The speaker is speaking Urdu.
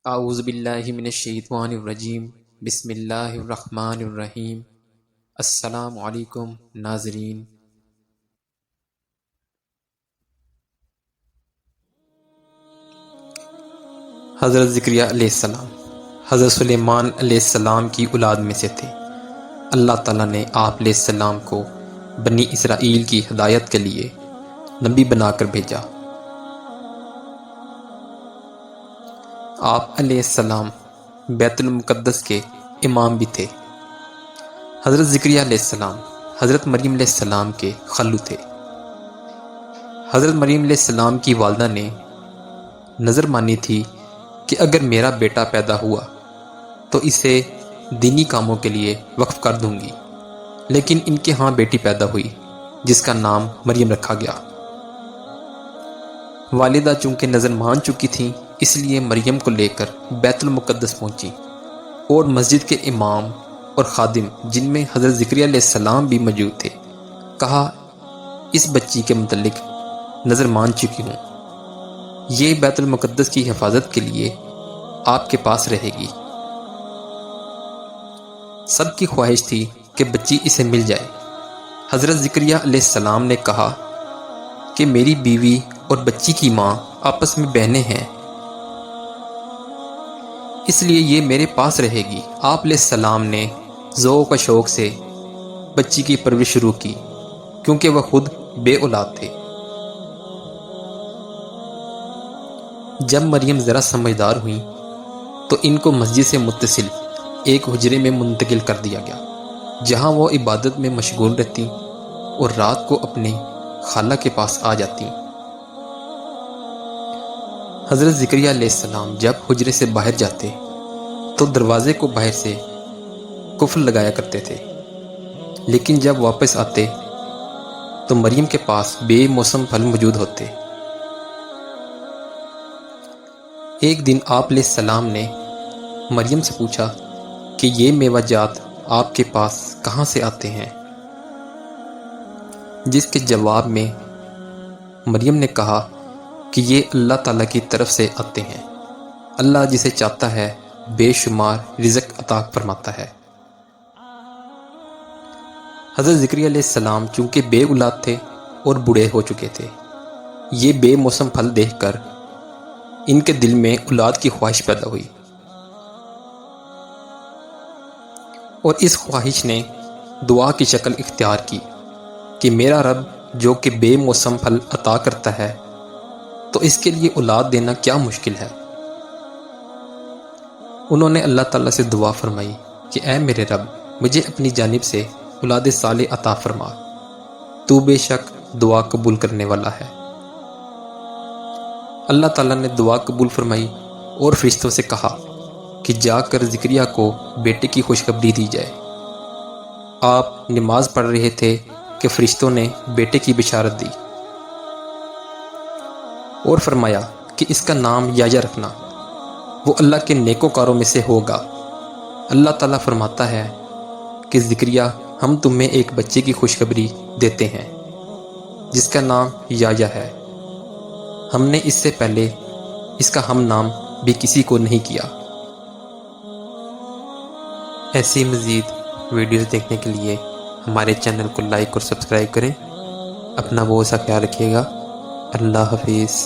اعوذ باللہ من الشیطان الرجیم بسم اللہ الرحمن الرحیم۔ السلام علیکم ناظرین۔ حضرت زکریا علیہ السلام حضرت سلیمان علیہ السلام کی اولاد میں سے تھے۔ اللہ تعالیٰ نے آپ علیہ السلام کو بنی اسرائیل کی ہدایت کے لیے نبی بنا کر بھیجا۔ آپ علیہ السلام بیت المقدس کے امام بھی تھے۔ حضرت زکریا علیہ السلام حضرت مریم علیہ السلام کے خلو تھے۔ حضرت مریم علیہ السلام کی والدہ نے نظر مانی تھی کہ اگر میرا بیٹا پیدا ہوا تو اسے دینی کاموں کے لیے وقف کر دوں گی، لیکن ان کے ہاں بیٹی پیدا ہوئی جس کا نام مریم رکھا گیا۔ والدہ چونکہ نظر مان چکی تھیں، اس لیے مریم کو لے کر بیت المقدس پہنچی، اور مسجد کے امام اور خادم جن میں حضرت زکریا علیہ السلام بھی موجود تھے کہا، اس بچی کے متعلق نظر مان چکی ہوں، یہ بیت المقدس کی حفاظت کے لیے آپ کے پاس رہے گی۔ سب کی خواہش تھی کہ بچی اسے مل جائے۔ حضرت زکریا علیہ السلام نے کہا کہ میری بیوی اور بچی کی ماں آپس میں بہنیں ہیں، اس لیے یہ میرے پاس رہے گی۔ آپ علیہ السلام نے ذوق و شوق سے بچی کی پرورش شروع کی، کیونکہ وہ خود بے اولاد تھے۔ جب مریم ذرا سمجھدار ہوئیں تو ان کو مسجد سے متصل ایک حجرے میں منتقل کر دیا گیا، جہاں وہ عبادت میں مشغول رہتی اور رات کو اپنے خالہ کے پاس آ جاتی۔ حضرت زکریا علیہ السلام جب حجرے سے باہر جاتے تو دروازے کو باہر سے قفل لگایا کرتے تھے، لیکن جب واپس آتے تو مریم کے پاس بے موسم پھل موجود ہوتے۔ ایک دن آپ علیہ السلام نے مریم سے پوچھا کہ یہ میوہ جات آپ کے پاس کہاں سے آتے ہیں، جس کے جواب میں مریم نے کہا کہ یہ اللہ تعالیٰ کی طرف سے آتے ہیں، اللہ جسے چاہتا ہے بے شمار رزق عطا فرماتا ہے۔ حضرت زکریا علیہ السلام چونکہ بے اولاد تھے اور بوڑھے ہو چکے تھے، یہ بے موسم پھل دیکھ کر ان کے دل میں اولاد کی خواہش پیدا ہوئی، اور اس خواہش نے دعا کی شکل اختیار کی کہ میرا رب جو کہ بے موسم پھل عطا کرتا ہے تو اس کے لیے اولاد دینا کیا مشکل ہے۔ انہوں نے اللہ تعالیٰ سے دعا فرمائی کہ اے میرے رب، مجھے اپنی جانب سے اولاد صالح عطا فرما، تو بے شک دعا قبول کرنے والا ہے۔ اللہ تعالیٰ نے دعا قبول فرمائی اور فرشتوں سے کہا کہ جا کر زکریا کو بیٹے کی خوشخبری دی جائے۔ آپ نماز پڑھ رہے تھے کہ فرشتوں نے بیٹے کی بشارت دی اور فرمایا کہ اس کا نام یحییٰ رکھنا، وہ اللہ کے نیکوکاروں میں سے ہوگا۔ اللہ تعالیٰ فرماتا ہے کہ زکریا، ہم تمہیں ایک بچے کی خوشخبری دیتے ہیں جس کا نام یحییٰ ہے۔ ہم نے اس سے پہلے اس کا ہم نام بھی کسی کو نہیں کیا۔ ایسی مزید ویڈیوز دیکھنے کے لیے ہمارے چینل کو لائک اور سبسکرائب کریں۔ اپنا بہت سا خیال رکھیے گا۔ اللہ حافظ۔